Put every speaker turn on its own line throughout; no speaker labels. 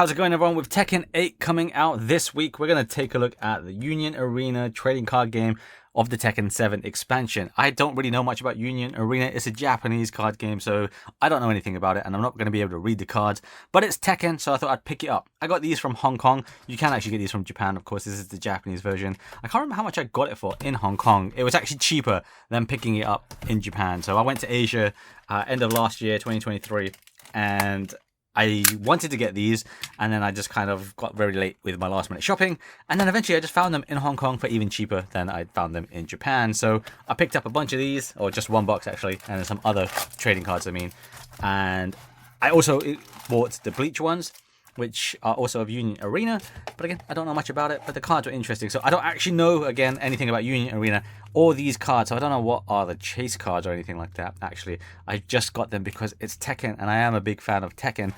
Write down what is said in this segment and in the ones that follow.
How's it going, everyone? With Tekken 8 coming out this week, we're going to take a look at the Union Arena trading card game of the Tekken 7 expansion. I don't really know much about Union Arena. It's a Japanese card game, so I don't know anything about it, and I'm not going to be able to read the cards. But it's Tekken, so I thought I'd pick it up. I got these from Hong Kong. You can actually get these from Japan, of course. This is the Japanese version. I can't remember how much I got it for in Hong Kong. It was actually cheaper than picking it up in Japan. So I went to Asia end of last year, 2023, and I wanted to get these, and then I just kind of got very late with my last minute shopping, and then eventually I just found them in Hong Kong for even cheaper than I found them in Japan. So I picked up a bunch of these, or just one box actually, and then some other trading cards, and I also bought the Bleach ones, which are also of Union Arena, but again, I don't know much about it, but the cards were interesting. So I don't actually know, again, anything about Union Arena or these cards, so I don't know what are the chase cards or anything like that. Actually, I just got them because it's Tekken, and I am a big fan of Tekken,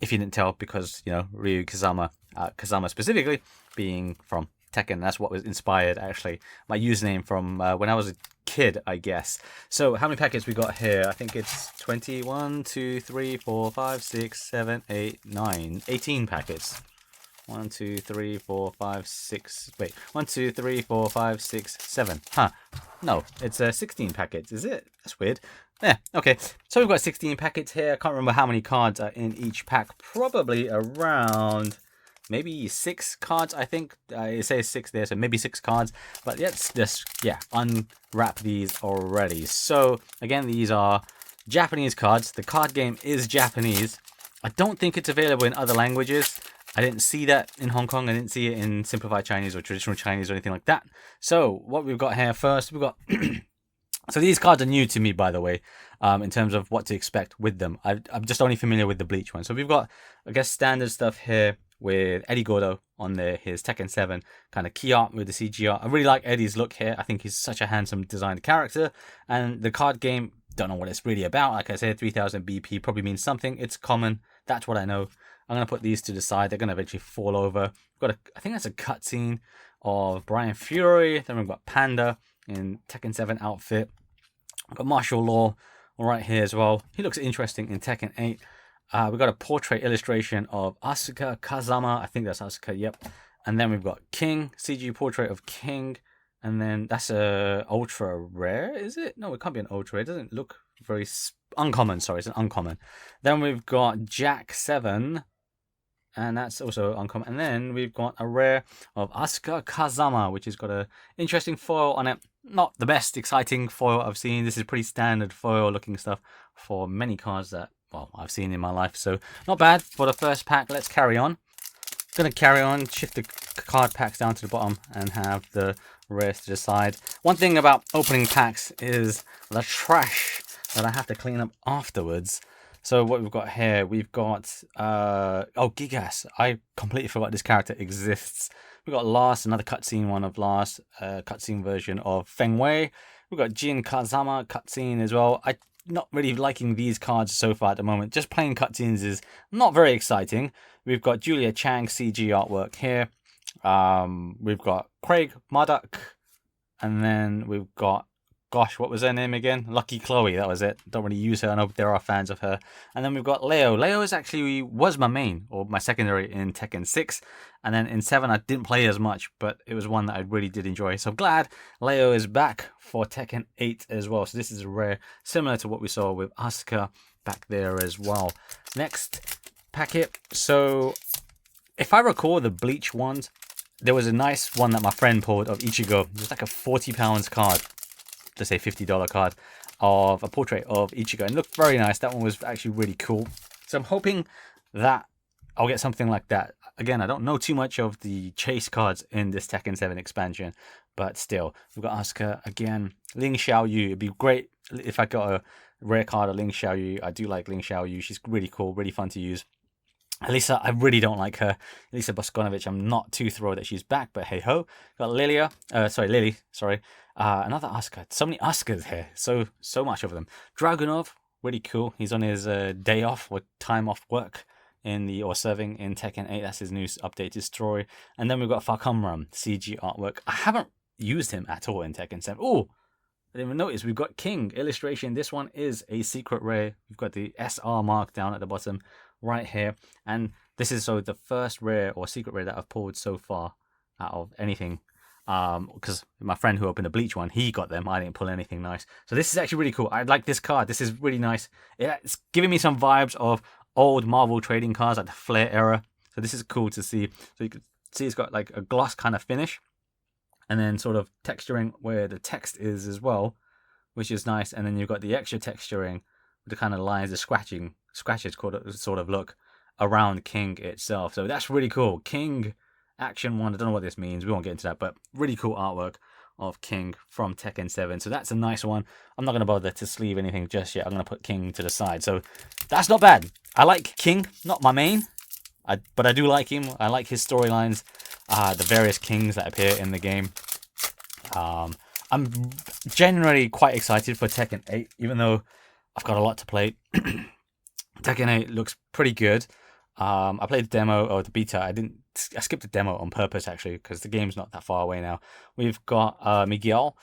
if you didn't tell, because, you know, Ryu Kazama, Kazama specifically, being from Tekken. That's what was inspired, actually, my username from when I was a kid, I guess. So how many packets we got here? I think it's 21, 2, 3, 4, 5, 6, 7, 8, 9, 18 packets. 1, 2, 3, 4, 5, 6. Wait, 1, 2, 3, 4, 5, 6, 7. Huh? No, it's 16 packets. Is it? That's weird. Yeah. Okay. So we've got 16 packets here. I can't remember how many cards are in each pack. Probably around maybe 6 cards, I think. It says 6 there, so maybe 6 cards. But let's just, unwrap these already. So, again, these are Japanese cards. The card game is Japanese. I don't think it's available in other languages. I didn't see that in Hong Kong. I didn't see it in Simplified Chinese or Traditional Chinese or anything like that. So, what we've got here first, we've got... So these cards are new to me, by the way, in terms of what to expect with them. I'm just only familiar with the Bleach one. So we've got, I guess, standard stuff here with Eddie Gordo on there, his Tekken 7 kind of key art with the CG art. I really like Eddie's look here. I think he's such a handsome designed character. And the card game, don't know what it's really about. Like I said, 3000 BP probably means something. It's common. That's what I know. I'm going to put these to the side. They're going to eventually fall over. We've got I think that's a cutscene of Brian Fury. Then we've got Panda in Tekken 7 outfit. We've got Martial Law right here as well. He looks interesting in Tekken 8. We've got a portrait illustration of Asuka Kazama. I think that's Asuka, yep. And then we've got King, CG portrait of King. And then that's a ultra rare, is it? No, it can't be an ultra rare. It doesn't look very uncommon. Sorry, it's an uncommon. Then we've got Jack 7. And that's also uncommon. And then we've got a rare of Asuka Kazama, which has got a interesting foil on it. Not the best exciting foil I've seen. This is pretty standard foil looking stuff for many cards that, well, I've seen in my life. So not bad for the first pack. Let's carry on. Gonna carry on, shift the card packs down to the bottom and have the rares to the side. One thing about opening packs is the trash that I have to clean up afterwards. So what we've got here, we've got, Gigas. I completely forgot this character exists. We've got Last, another cutscene one of Last, cutscene version of Feng Wei. We've got Jin Kazama cutscene as well. I'm not really liking these cards so far at the moment. Just playing cutscenes is not very exciting. We've got Julia Chang CG artwork here. We've got Craig Marduk. And then we've got, gosh, what was her name again? Lucky Chloe, that was it. Don't really use her. I know there are fans of her. And then we've got Leo. Leo was my main, or my secondary in Tekken 6. And then in 7, I didn't play as much, but it was one that I really did enjoy. So I'm glad Leo is back for Tekken 8 as well. So this is a rare, similar to what we saw with Asuka back there as well. Next packet. So if I recall the Bleach ones, there was a nice one that my friend pulled of Ichigo. It was like a £40 card. Let's say $50 card of a portrait of Ichigo, and looked very nice. That one was actually really cool. So I'm hoping that I'll get something like that. Again, I don't know too much of the chase cards in this Tekken 7 expansion, but still, we've got Asuka again. Ling Xiaoyu. It'd be great if I got a rare card of Ling Xiaoyu. I do like Ling Xiaoyu. She's really cool, really fun to use. Elisa, I really don't like her. Elisa Boskonovich, I'm not too thrilled that she's back, but hey ho. Got Lily, sorry. Another Asuka. So many Asukas here. So much of them. Dragunov, really cool. He's on his day off or time off work serving in Tekken 8. That's his new updated story. And then we've got Falcomram, CG artwork. I haven't used him at all in Tekken 7. Oh, I didn't even notice. We've got King illustration. This one is a secret rare. We've got the SR mark down at the bottom right here. And This is so the first rare or secret rare that I've pulled so far out of anything. Because my friend who opened the Bleach one, he got them. I didn't pull anything nice. So this is actually really cool. I like this card. This is really nice. It's giving me some vibes of old Marvel trading cards, like the Flair era. So this is cool to see. So you can see it's got like a gloss kind of finish, and then sort of texturing where the text is as well, which is nice. And then you've got the extra texturing with the kind of lines, the scratches sort of look around King itself. So that's really cool. King Action 1, I don't know what this means, we won't get into that, but really cool artwork of King from Tekken 7. So that's a nice one. I'm not going to bother to sleeve anything just yet. I'm going to put King to the side. So that's not bad. I like King, not my main, but I do like him. I like his storylines, the various Kings that appear in the game. I'm generally quite excited for Tekken 8, even though I've got a lot to play. Tekken 8 looks pretty good. I played the demo or the beta. I skipped the demo on purpose actually because the game's not that far away now. We've got Miguel.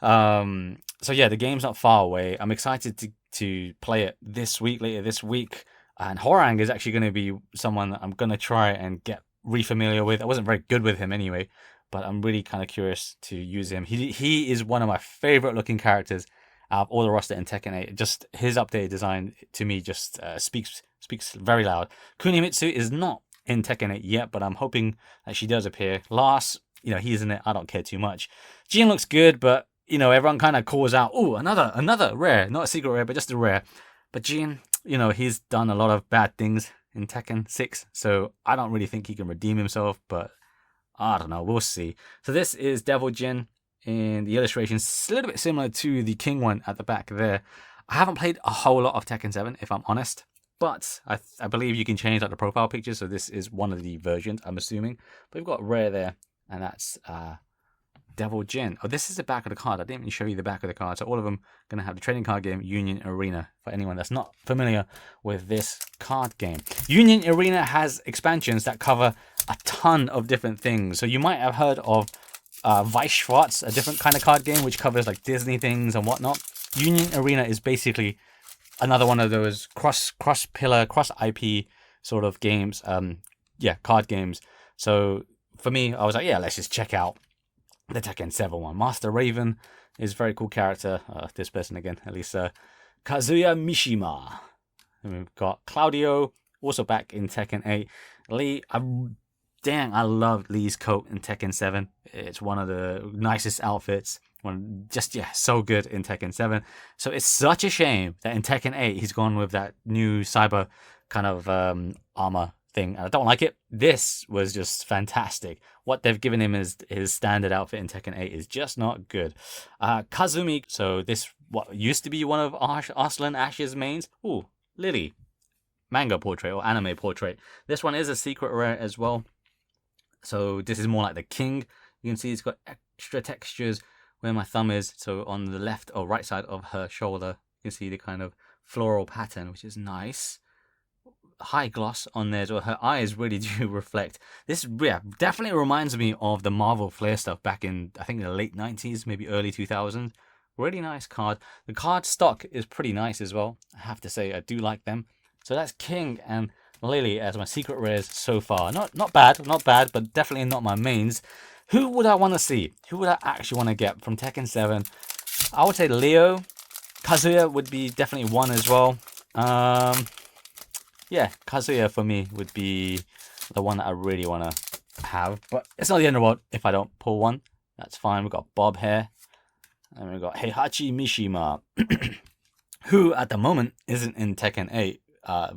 So yeah, the game's not far away. I'm excited to play it later this week. And Horang is actually going to be someone that I'm going to try and get re-familiar with. I wasn't very good with him anyway, but I'm really kind of curious to use him. He is one of my favorite looking characters out of all the roster in Tekken 8. Just his updated design to me just speaks very loud. Kunimitsu is not in Tekken 8 yet, but I'm hoping that she does appear. Lars, he's in it. I don't care too much. Jin looks good, but everyone kind of calls out, "Oh, another rare, not a secret rare, but just a rare." But Jin, he's done a lot of bad things in Tekken 6, so I don't really think he can redeem himself. But I don't know. We'll see. So this is Devil Jin. In the illustrations, a little bit similar to the King one at the back there. I haven't played a whole lot of Tekken 7, if I'm honest, but I believe you can change like the profile picture, so this is one of the versions, I'm assuming. But we've got rare there, and that's Devil Jin. Oh, this is the back of the card. I didn't even show you the back of the card. So all of them going to have the trading card game Union Arena, for anyone that's not familiar with this card game. Union Arena has expansions that cover a ton of different things. So you might have heard of Weiss Schwarz, a different kind of card game which covers like Disney things and whatnot. Union Arena is basically another one of those cross pillar, cross IP sort of games. Card games. So for me, I was like, yeah, let's just check out the Tekken 7 one. Master Raven is a very cool character. This person again, at least Kazuya Mishima. And we've got Claudio, also back in Tekken 8. Lee, I love Lee's coat in Tekken 7. It's one of the nicest outfits. So good in Tekken 7. So it's such a shame that in Tekken 8 he's gone with that new cyber kind of armor thing. And I don't like it. This was just fantastic. What they've given him as his standard outfit in Tekken 8 is just not good. Kazumi, so this what used to be one of Arslan Ash's mains. Ooh, Lily. Manga portrait or anime portrait. This one is a secret rare as well. So this is more like the King. You can see it's got extra textures where my thumb is. So on the left or right side of her shoulder, you can see the kind of floral pattern, which is nice. High gloss on there as well. Her eyes really do reflect. This definitely reminds me of the Marvel Flair stuff back in, I think, the late 90s, maybe early 2000s. Really nice card. The card stock is pretty nice as well. I have to say, I do like them. So that's King and Lily as my secret rares so far. Not bad, but definitely not my mains. Who would I want to see? Who would I actually want to get from Tekken 7? I would say Leo. Kazuya would be definitely one as well. Kazuya for me would be the one that I really want to have. But it's not the end of the world if I don't pull one. That's fine. We've got Bob here. And we've got Heihachi Mishima, who at the moment isn't in Tekken 8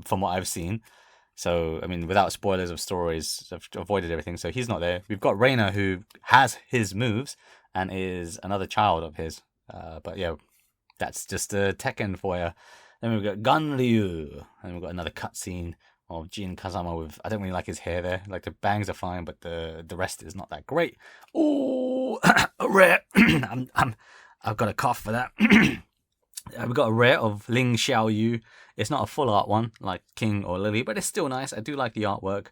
from what I've seen. So, I mean, without spoilers of stories, I've avoided everything. So he's not there. We've got Reina, who has his moves and is another child of his. But yeah, that's just a Tekken for you. Then we've got Gun Ryu. And we've got another cutscene of Jin Kazama with, I don't really like his hair there. Like the bangs are fine, but the rest is not that great. Oh, a rare. I've got a cough for that. We've got a rare of Ling Xiaoyu. It's not a full art one like King or Lily, but it's still nice. I do like the artwork.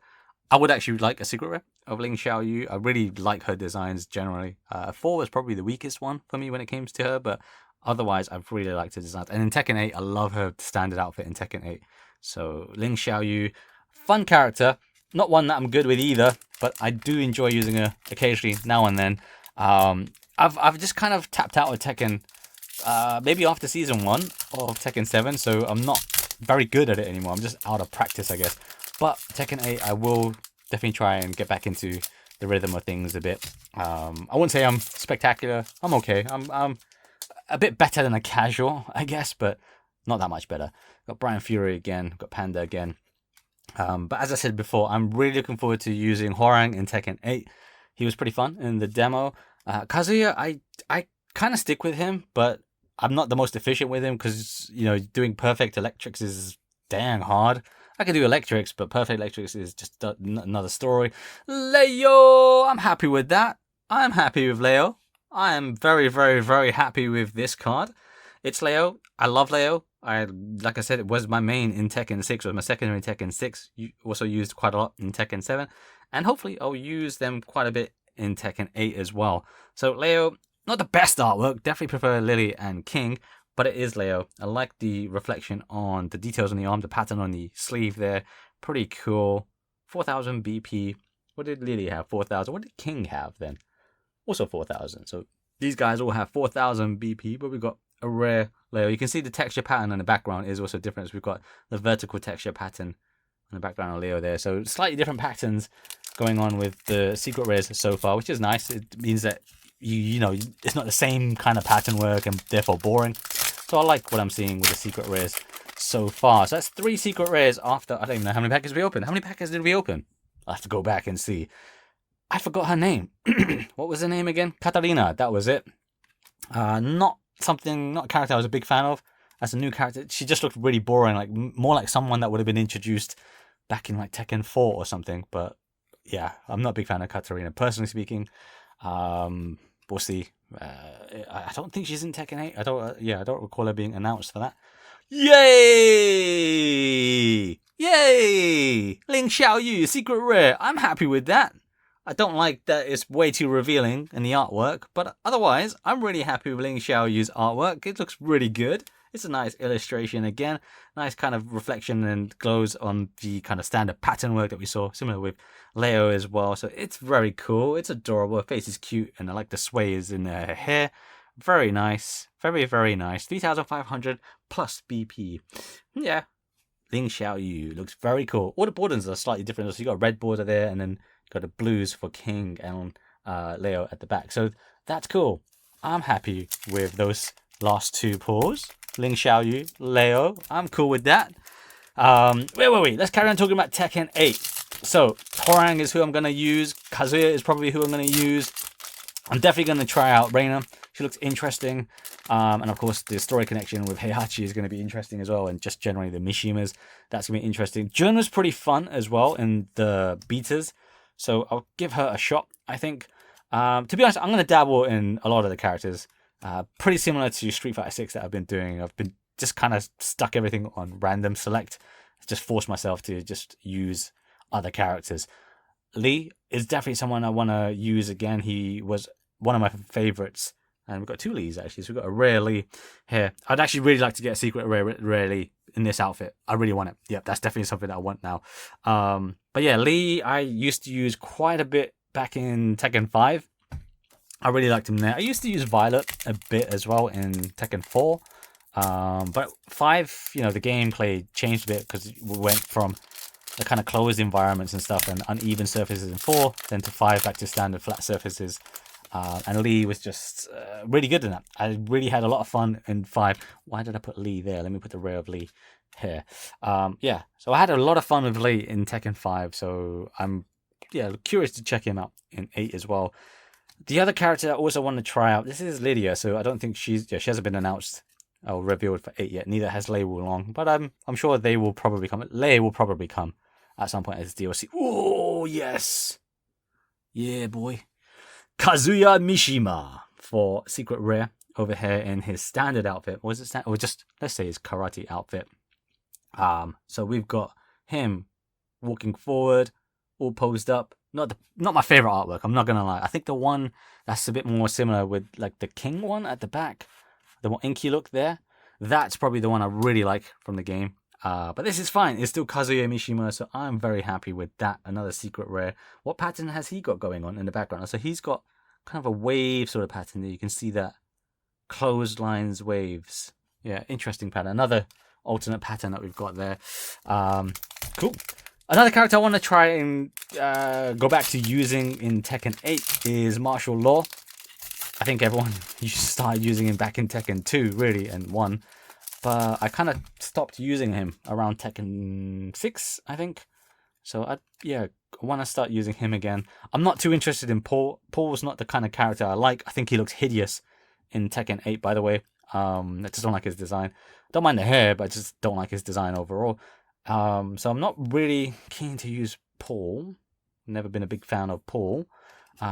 I would actually like a secret rare of Ling Xiaoyu. I really like her designs generally. 4 was probably the weakest one for me when it came to her, but otherwise I've really liked her designs. And in Tekken 8, I love her standard outfit in Tekken 8. So Ling Xiaoyu, fun character. Not one that I'm good with either, but I do enjoy using her occasionally now and then. I've just kind of tapped out of Tekken, maybe after season 1 of Tekken 7, so I'm not very good at it anymore. I'm just out of practice, I guess. But Tekken 8, I will definitely try and get back into the rhythm of things a bit. I wouldn't say I'm spectacular. I'm okay. I'm a bit better than a casual, I guess, but not that much better. Got Brian Fury again, got Panda again. But as I said before, I'm really looking forward to using Hwoarang in Tekken 8. He was pretty fun in the demo. Kazuya, I kind of stick with him, but I'm not the most efficient with him because, you know, doing perfect electrics is dang hard. I can do electrics, but perfect electrics is just another story. Leo, I'm happy with that. I'm happy with Leo. I am very, very, very happy with this card. It's Leo. I love Leo. Like I said, it was my main in Tekken 6. It was my secondary in Tekken 6. Also used quite a lot in Tekken 7. And hopefully I'll use them quite a bit in Tekken 8 as well. So Leo, not the best artwork. Definitely prefer Lily and King. But it is Leo. I like the reflection on the details on the arm, the pattern on the sleeve there. Pretty cool. 4000 BP. What did Lily have? 4000. What did King have then? Also 4000. So these guys all have 4000 BP, but we've got a rare Leo. You can see the texture pattern in the background is also different. We've got the vertical texture pattern in the background of Leo there. So slightly different patterns going on with the secret rares so far, which is nice. It means that you know, it's not the same kind of pattern work and therefore boring. So I like what I'm seeing with the secret rares so far. So that's 3 secret rares after, I don't even know how many packets we opened. How many packets did we open? I'll have to go back and see. I forgot her name. What was her name again? Katarina, that was it. Not a character I was a big fan of. As a new character, she just looked really boring, like more like someone that would have been introduced back in like Tekken 4 or something. But yeah, I'm not a big fan of Katarina, personally speaking. We'll see. I don't think she's in Tekken 8. I don't recall her being announced for that. Yay! Yay! Ling Xiaoyu, secret rare. I'm happy with that. I don't like that it's way too revealing in the artwork, but otherwise, I'm really happy with Ling Xiaoyu's artwork. It looks really good. It's a nice illustration again. Nice kind of reflection and glows on the kind of standard pattern work that we saw, similar with Leo as well. So it's very cool. It's adorable. Her face is cute, and I like the sways in her hair. Very nice. Very, very nice. 3,500 plus BP. Yeah. Ling Xiaoyu looks very cool. All the borders are slightly different. So you got a red border there, and then got the blues for King and Leo at the back. So that's cool. I'm happy with those last 2 pulls. Ling Xiaoyu, Leo. I'm cool with that. Wait. Let's carry on talking about Tekken 8. So Hwoarang is who I'm going to use. Kazuya is probably who I'm going to use. I'm definitely going to try out Reina. She looks interesting. And of course, the story connection with Heihachi is going to be interesting as well. And just generally the Mishimas, that's going to be interesting. Jun was pretty fun as well in the betas. So I'll give her a shot, I think. To be honest, I'm going to dabble in a lot of the characters. Pretty similar to Street Fighter 6 that I've been doing. I've been just kind of stuck everything on random select. Just force myself to just use other characters. Lee is definitely someone I want to use again. He was one of my favorites. And we've got 2 Lees actually. So we've got a rare Lee here. I'd actually really like to get a secret rare Lee in this outfit. I really want it. Yep, that's definitely something that I want now. But yeah, Lee I used to use quite a bit back in Tekken 5. I really liked him there. I used to use Violet a bit as well in Tekken 4. But 5, you know, the gameplay changed a bit because we went from the kind of closed environments and stuff and uneven surfaces in 4, then to 5 back to standard flat surfaces. And Lee was just really good in that. I really had a lot of fun in 5. Why did I put Lee there? Let me put the rare of Lee here. Yeah, so I had a lot of fun with Lee in Tekken 5. So I'm curious to check him out in 8 as well. The other character I also want to try out, this is Lydia. So I don't think she hasn't been announced or revealed for 8 yet. Neither has Lei Wulong. But I'm sure they will probably come. Lei will probably come at some point as DLC. Oh, yes. Yeah, boy. Kazuya Mishima for secret rare over here in his standard outfit. Or is it standard? Or just, let's say his karate outfit. So we've got him walking forward, all posed up. Not my favorite artwork, I'm not gonna lie. I think the one that's a bit more similar with like the King one at the back, the more inky look there, that's probably the one I really like from the game. But this is fine. It's still Kazuya Mishima, so I'm very happy with that. Another secret rare. What pattern has he got going on in the background? So he's got kind of a wave sort of pattern there. You can see that clotheslines waves. Yeah, interesting pattern. Another alternate pattern that we've got there. Cool. Another character I want to try and go back to using in Tekken 8 is Martial Law. I think everyone started using him back in Tekken 2, really, and 1. But I kind of stopped using him around Tekken 6, I think. So, I want to start using him again. I'm not too interested in Paul. Paul's not the kind of character I like. I think he looks hideous in Tekken 8, by the way. I just don't like his design. Don't mind the hair, but I just don't like his design overall. So I'm not really keen to use Paul. Never been a big fan of Paul.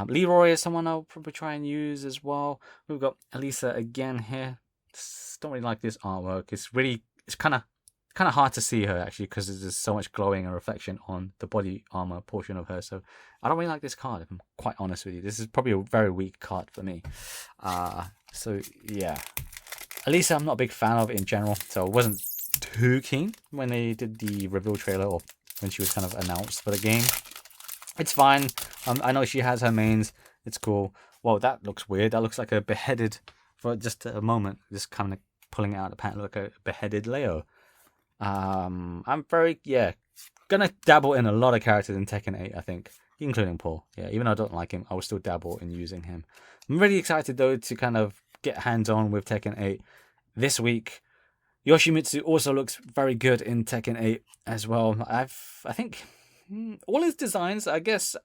Leroy is someone I'll probably try and use as well. We've got Elisa again here. Just don't really like this artwork. It's kind of hard to see her actually because there's so much glowing and reflection on the body armor portion of her. So I don't really like this card, if I'm quite honest with you. This is probably a very weak card for me. So yeah, Elisa I'm not a big fan of in general. So I wasn't too keen when they did the reveal trailer or when she was kind of announced for the game. It's fine. I know she has her mains. It's cool. Whoa, that looks weird. That looks like a beheaded, for just a moment, just kind of pulling out the pattern like a beheaded Leo. I'm gonna dabble in a lot of characters in Tekken 8, I think, including Paul. Yeah, even though I don't like him, I will still dabble in using him. I'm really excited though to kind of get hands-on with Tekken 8 this week. Yoshimitsu also looks very good in Tekken 8 as well. I think all his designs, I guess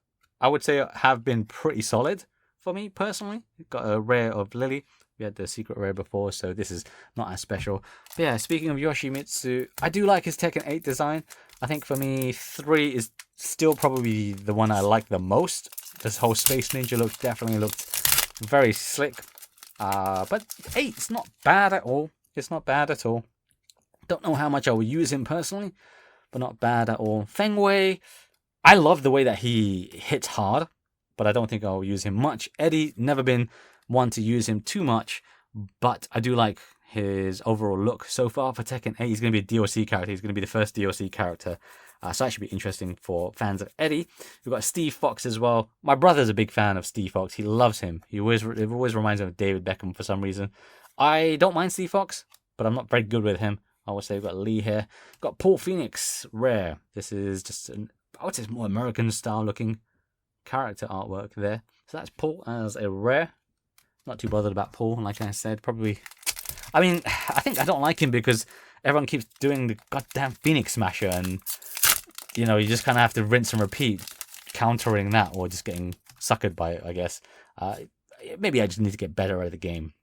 I would say, have been pretty solid for me personally. Got a rare of Lily. We had the secret rare before, so this is not as special. But yeah, speaking of Yoshimitsu, I do like his Tekken 8 design. I think for me, 3 is still probably the one I like the most. This whole Space Ninja look definitely looked very slick. But 8 is not bad at all. It's not bad at all. Don't know how much I will use him personally, but not bad at all. Feng Wei, I love the way that he hits hard, but I don't think I'll use him much. Eddie, never been one to use him too much, but I do like his overall look so far for Tekken 8. He's going to be a DLC character. He's going to be the first DLC character. So that should be interesting for fans of Eddie. We've got Steve Fox as well. My brother's a big fan of Steve Fox. He loves him. It always reminds him of David Beckham for some reason. I don't mind Steve Fox, but I'm not very good with him. I would say we've got Lee here. We've got Paul Phoenix, rare. This is just I would say it's more American style looking character artwork there. So that's Paul as a rare. Not too bothered about Paul, like I said. Probably, I mean, I think I don't like him because everyone keeps doing the goddamn Phoenix Smasher, and you know, you just kind of have to rinse and repeat, countering that or just getting suckered by it, I guess. Maybe I just need to get better at the game.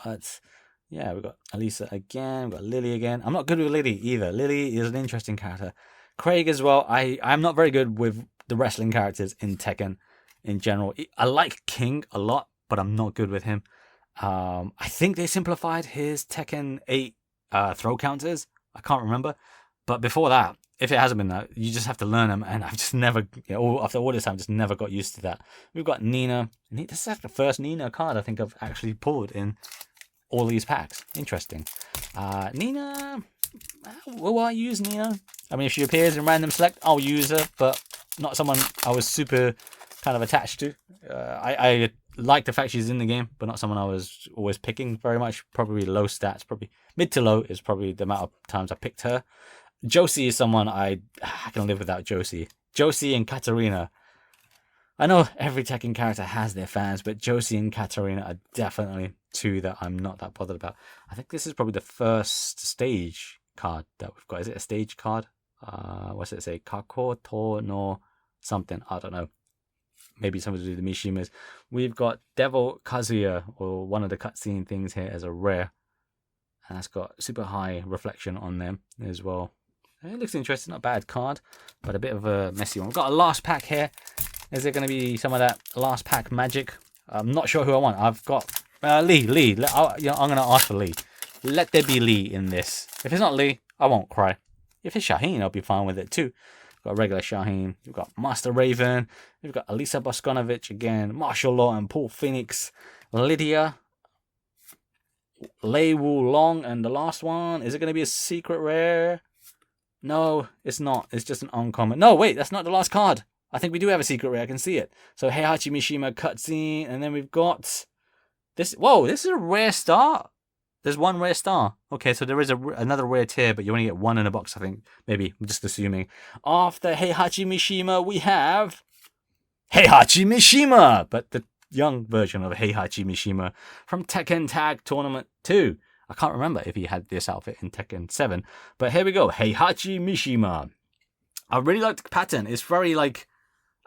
But yeah, we've got Elisa again, we've got Lily again. I'm not good with Lily either. Lily is an interesting character. Craig as well. I'm not very good with the wrestling characters in Tekken in general. I like King a lot, but I'm not good with him. I think they simplified his Tekken 8 throw counters. I can't remember. But before that, if it hasn't been that, you just have to learn them. And I've just never, after all this time, just never got used to that. We've got Nina. This is like the first Nina card I think I've actually pulled in all these packs. Interesting. Nina, will I use Nina? I mean, if she appears in random select, I'll use her, but not someone I was super kind of attached to. I like the fact she's in the game, but not someone I was always picking very much. Probably low stats, probably mid to low is probably the amount of times I picked her. Josie is someone I can live without Josie. Josie and Katarina. I know every Tekken character has their fans, but Josie and Katarina are definitely two that I'm not that bothered about. I think this is probably the first stage card that we've got. Is it a stage card? What's it say? Kakoto no something. I don't know. Maybe something to do with the Mishimas. We've got Devil Kazuya, or one of the cutscene things here, as a rare. And that's got super high reflection on them as well. It looks interesting. Not a bad card, but a bit of a messy one. We've got a last pack here. Is there going to be some of that last pack magic? I'm not sure who I want. I've got Lee. I'm going to ask for Lee. Let there be Lee in this. If it's not Lee, I won't cry. If it's Shaheen, I'll be fine with it too. We've got regular Shaheen. We've got Master Raven. We've got Elisa Boskonovich again. Martial Law and Paul Phoenix. Lydia. Lei Wu Long, and the last one, is it going to be a secret rare? No, it's not. It's just an uncommon. No, wait, that's not the last card. I think we do have a secret rare. I can see it. So Heihachi Mishima cutscene, and then we've got this. Whoa, this is a rare star. There's one rare star. Okay, so there is another rare tier, but you only get one in a box, I think. Maybe, I'm just assuming. After Heihachi Mishima, we have Heihachi Mishima, but the young version of Heihachi Mishima from Tekken Tag Tournament 2. I can't remember if he had this outfit in Tekken 7, but here we go. Heihachi Mishima. I really like the pattern. It's very like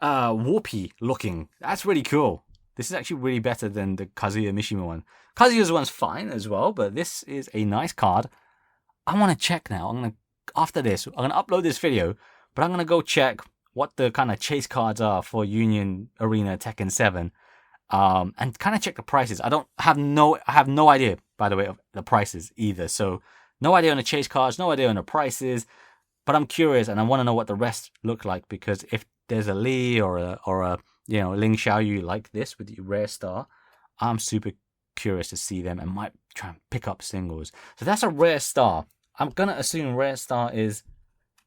warpy looking. That's really cool. This is actually really better than the Kazuya Mishima one. Kazuya's one's fine as well, but this is a nice card. I want to check now. After this, I'm gonna upload this video, but I'm gonna go check what the kind of chase cards are for Union Arena Tekken 7, and kind of check the prices. I have no idea, by the way, of the prices either. So no idea on the chase cards, no idea on the prices. But I'm curious, and I want to know what the rest look like, because if there's a Lee or a Ling Xiaoyu like this with the rare star, I'm super curious to see them and might try and pick up singles. So that's a rare star. I'm gonna assume rare star is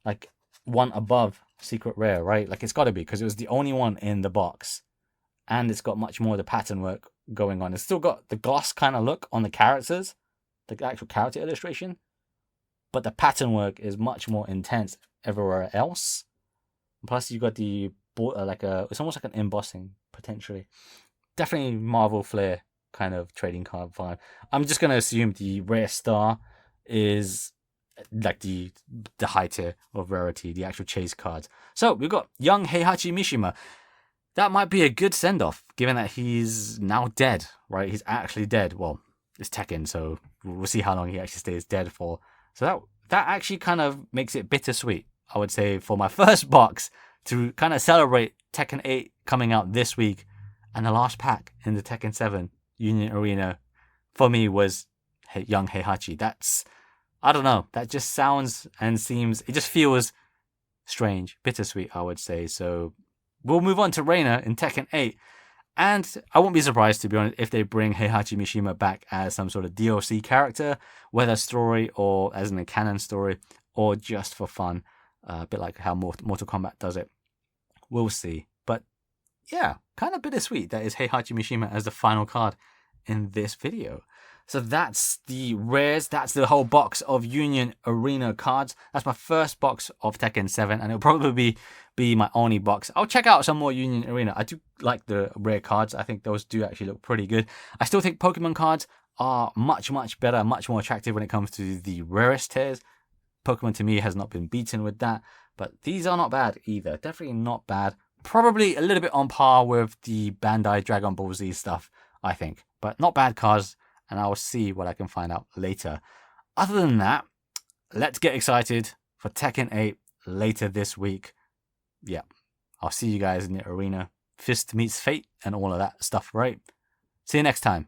like one above secret rare, right? Like it's got to be, because it was the only one in the box, and it's got much more of the pattern work going on. It's still got the gloss kind of look on the characters, the actual character illustration, but the pattern work is much more intense everywhere else. Plus, you got the it's almost like an embossing potentially. Definitely Marvel Flair kind of trading card vibe. I'm just gonna assume the rare star is like the high tier of rarity, the actual chase cards. So we've got young Heihachi Mishima. That might be a good send off, given that he's now dead, right? He's actually dead. Well, it's Tekken, so we'll see how long he actually stays dead for. So that actually kind of makes it bittersweet, I would say, for my first box to kind of celebrate Tekken 8 coming out this week, and the last pack in the Tekken 7 Union Arena for me was young Heihachi. I don't know, that just sounds and seems, it just feels strange, bittersweet, I would say. So we'll move on to Reina in Tekken 8, and I won't be surprised, to be honest, if they bring Heihachi Mishima back as some sort of DLC character, whether story or as in a canon story, or just for fun, a bit like how Mortal Kombat does it. We'll see. But yeah, kind of bittersweet that is Heihachi Mishima as the final card in this video. So that's the rares. That's the whole box of Union Arena cards. That's my first box of Tekken 7, and it'll probably be my only box. I'll check out some more Union Arena. I do like the rare cards. I think those do actually look pretty good. I still think Pokemon cards are much, much better, much more attractive when it comes to the rarest tiers. Pokemon to me has not been beaten with that, but these are not bad either. Definitely not bad. Probably a little bit on par with the Bandai Dragon Ball Z stuff, I think. But not bad cards, and I will see what I can find out later. Other than that, let's get excited for Tekken 8 later this week. Yeah, I'll see you guys in the arena. Fist meets fate and all of that stuff, right? See you next time.